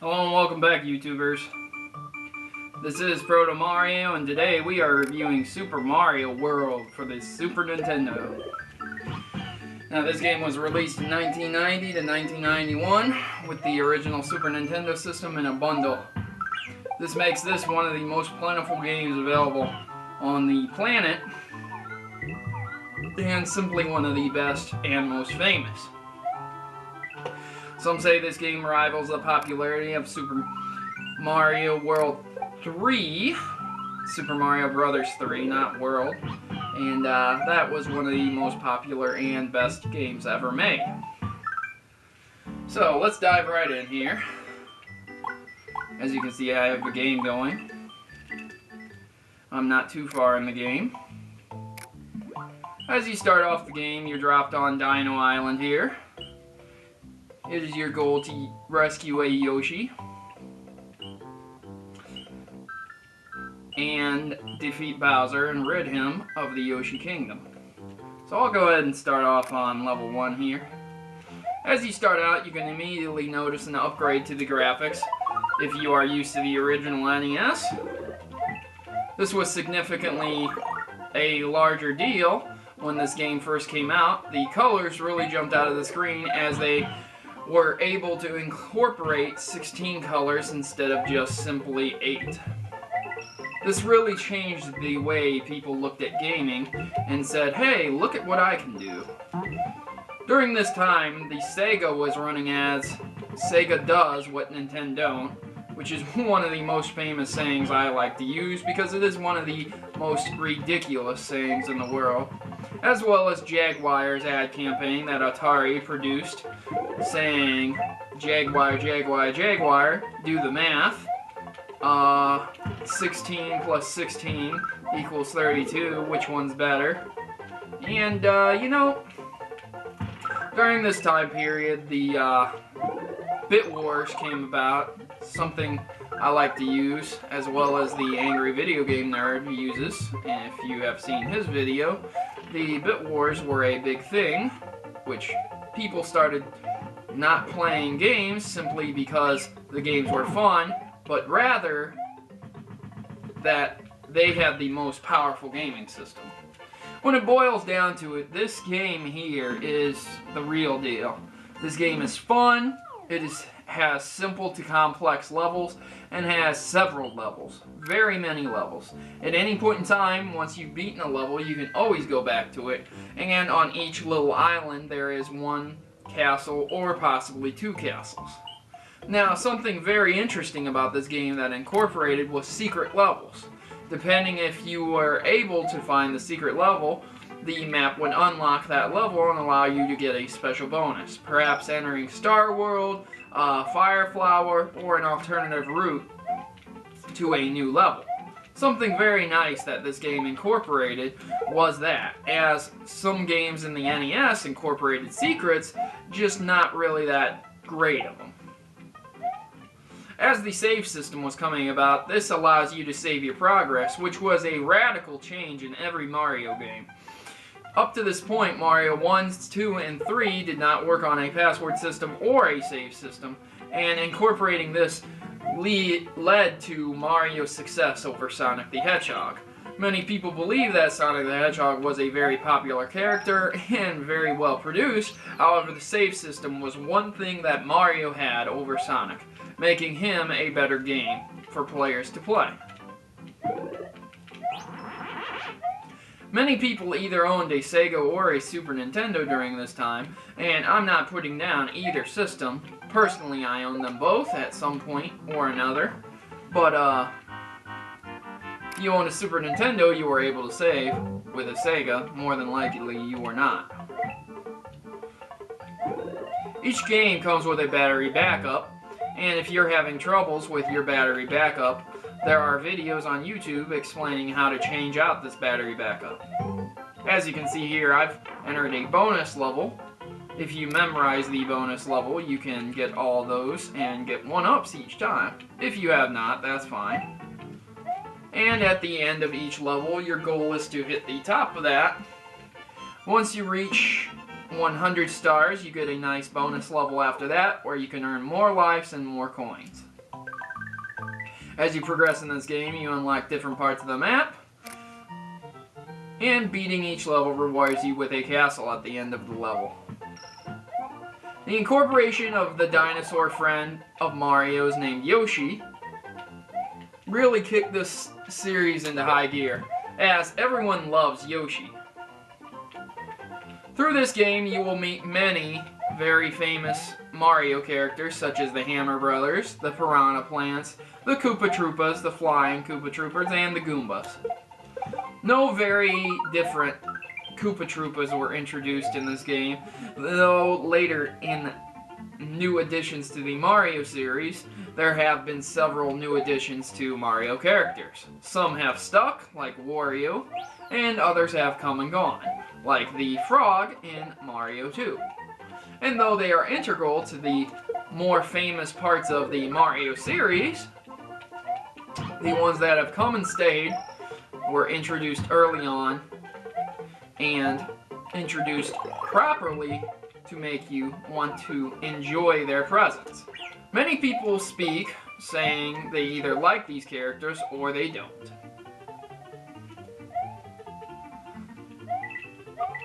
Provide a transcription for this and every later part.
Hello and welcome back, YouTubers. This is Protomario, and today we are reviewing Sūpā Mario World for the Super Nintendo. Now, this game was released in 1990 to 1991 with the original Super Nintendo system in a bundle. This makes this one of the most plentiful games available on the planet, and simply one of the best and most famous. Some say this game rivals the popularity of Super Mario World 3, Super Mario Brothers 3, not World, and that was one of the most popular and best games ever made. So let's dive right in here. As you can see, I have the game going. I'm not too far in the game. As you start off the game, you're dropped on Dino Island here. It is your goal to rescue a Yoshi and defeat Bowser and rid him of the Yoshi Kingdom. So I'll go ahead and start off on level 1 here. As you start out, you can immediately notice an upgrade to the graphics if you are used to the original NES. This was significantly a larger deal when this game first came out. The colors really jumped out of the screen as they were able to incorporate 16 colors instead of just simply 8. This really changed the way people looked at gaming and said, hey, look at what I can do. During this time, the Sega was running as Sega does what Nintendo don't, which is one of the most famous sayings I like to use because it is one of the most ridiculous sayings in the world, as well as Jaguar's ad campaign that Atari produced, saying, Jaguar, Jaguar, Jaguar, do the math. 16 plus 16 equals 32, which one's better? And, you know, during this time period, the Bit Wars came about, something I like to use, as well as the Angry Video Game Nerd uses. And if you have seen his video, the Bit Wars were a big thing, which people started not playing games simply because the games were fun, but rather that they had the most powerful gaming system. When it boils down to it, this game here is the real deal. This game is fun, has simple to complex levels, and has several levels. Very many levels. At any point in time, once you've beaten a level, you can always go back to it, and on each little island there is one castle or possibly 2 castles. Now, something very interesting about this game that incorporated was secret levels. Depending if you were able to find the secret level, the map would unlock that level and allow you to get a special bonus. Perhaps entering Star World, Fire Flower, or an alternative route to a new level. Something very nice that this game incorporated was that, as some games in the NES incorporated secrets, just not really that great of them. As the save system was coming about, this allows you to save your progress, which was a radical change in every Mario game. Up to this point, Mario 1, 2, and 3 did not work on a password system or a save system, and incorporating this led to Mario's success over Sonic the Hedgehog. Many people believe that Sonic the Hedgehog was a very popular character and very well produced. However, the save system was one thing that Mario had over Sonic, making him a better game for players to play. Many people either owned a Sega or a Super Nintendo during this time, and I'm not putting down either system. Personally, I own them both at some point or another, but if you own a Super Nintendo, you were able to save. With a Sega, more than likely you were not. Each game comes with a battery backup, and if you're having troubles with your battery backup, there are videos on YouTube explaining how to change out this battery backup. As you can see here, I've entered a bonus level. If you memorize the bonus level, you can get all those and get 1-ups each time. If you have not, that's fine. And at the end of each level, your goal is to hit the top of that. Once you reach 100 stars, you get a nice bonus level after that, where you can earn more lives and more coins. As you progress in this game, you unlock different parts of the map, and beating each level rewards you with a castle at the end of the level. The incorporation of the dinosaur friend of Mario's named Yoshi really kicked this series into high gear, as everyone loves Yoshi. Through this game, you will meet many very famous Mario characters, such as the Hammer Brothers, the Piranha Plants, the Koopa Troopas, the Flying Koopa Troopers, and the Goombas. No very different Koopa Troopas were introduced in this game, though later in new additions to the Mario series, there have been several new additions to Mario characters. Some have stuck, like Wario, and others have come and gone, like the Frog in Mario 2. And though they are integral to the more famous parts of the Mario series, the ones that have come and stayed were introduced early on and introduced properly to make you want to enjoy their presence. Many people speak saying they either like these characters or they don't.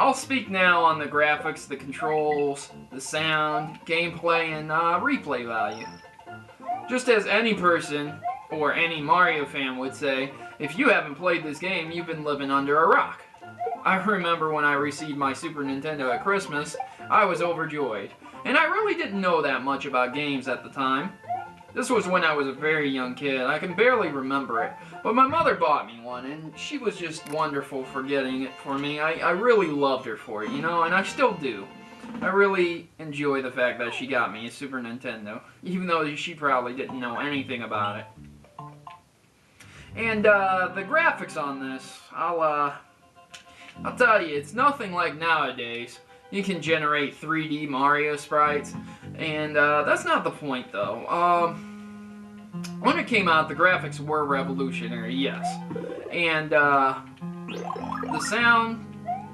I'll speak now on the graphics, the controls, the sound, gameplay, and replay value. Just as any person or any Mario fan would say, if you haven't played this game, you've been living under a rock. I remember when I received my Super Nintendo at Christmas, I was overjoyed. And I really didn't know that much about games at the time. This was when I was a very young kid. I can barely remember it. But my mother bought me one, and she was just wonderful for getting it for me. I really loved her for it, you know, and I still do. I really enjoy the fact that she got me a Super Nintendo, even though she probably didn't know anything about it. And the graphics on this, I'll tell you, it's nothing like nowadays. You can generate 3D Mario sprites, and that's not the point, though. When it came out, the graphics were revolutionary, yes. And the sound,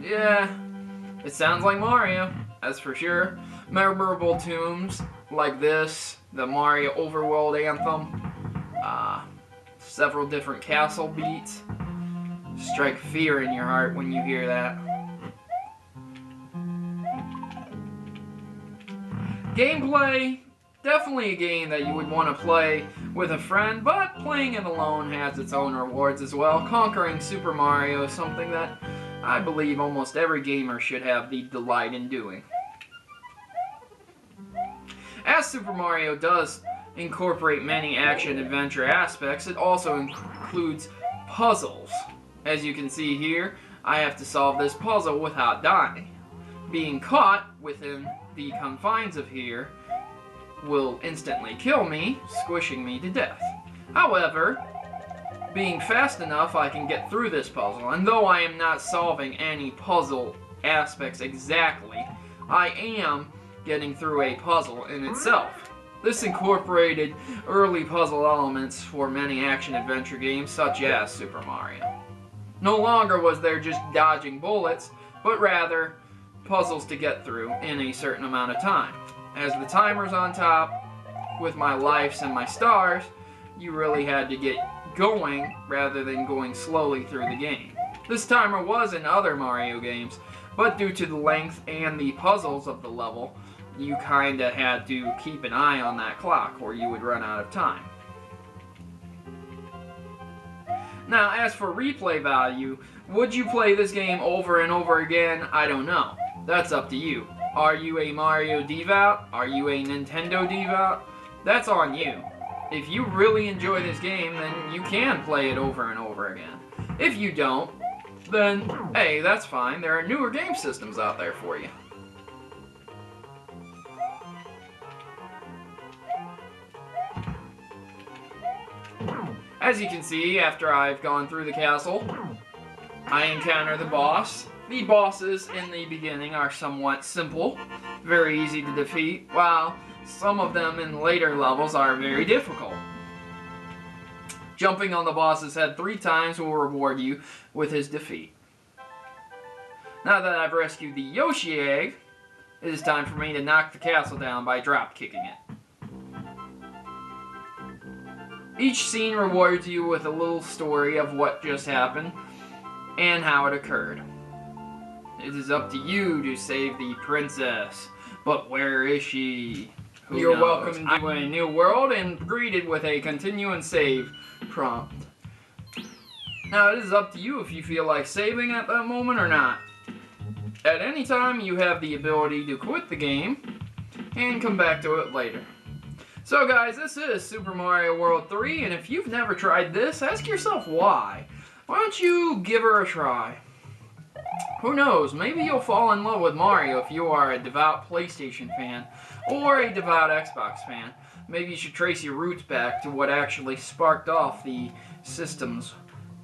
yeah, it sounds like Mario, that's for sure. Memorable tunes like this, the Mario Overworld anthem, several different castle beats. Strike fear in your heart when you hear that. Gameplay, definitely a game that you would want to play with a friend, but playing it alone has its own rewards as well. Conquering Super Mario is something that I believe almost every gamer should have the delight in doing. As Super Mario does incorporate many action-adventure aspects, it also includes puzzles. As you can see here, I have to solve this puzzle without dying. Being caught within the confines of here will instantly kill me, squishing me to death. However, being fast enough, I can get through this puzzle, and though I am not solving any puzzle aspects exactly, I am getting through a puzzle in itself. This incorporated early puzzle elements for many action-adventure games such as Super Mario. No longer was there just dodging bullets, but rather puzzles to get through in a certain amount of time. As the timer's on top, with my lives and my stars, you really had to get going rather than going slowly through the game. This timer was in other Mario games, but due to the length and the puzzles of the level, you kinda had to keep an eye on that clock or you would run out of time. Now, as for replay value, would you play this game over and over again? I don't know. That's up to you. Are you a Mario devout? Are you a Nintendo devout? That's on you. If you really enjoy this game, then you can play it over and over again. If you don't, then, hey, that's fine. There are newer game systems out there for you. As you can see, after I've gone through the castle, I encounter the boss. The bosses in the beginning are somewhat simple, very easy to defeat, while some of them in later levels are very difficult. Jumping on the boss's head 3 times will reward you with his defeat. Now that I've rescued the Yoshi egg, it is time for me to knock the castle down by drop kicking it. Each scene rewards you with a little story of what just happened and how it occurred. It is up to you to save the princess. But where is she? You're welcome to a new world and greeted with a continue and save prompt. Now it is up to you if you feel like saving at that moment or not. At any time you have the ability to quit the game and come back to it later. So guys, this is Super Mario World 3, and if you've never tried this, ask yourself why. Why don't you give her a try? Who knows, maybe you'll fall in love with Mario if you are a devout PlayStation fan, or a devout Xbox fan. Maybe you should trace your roots back to what actually sparked off the systems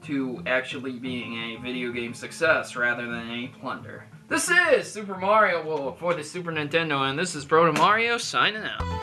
to actually being a video game success rather than a plunder. This is Super Mario World for the Super Nintendo, and this is Protomario signing out.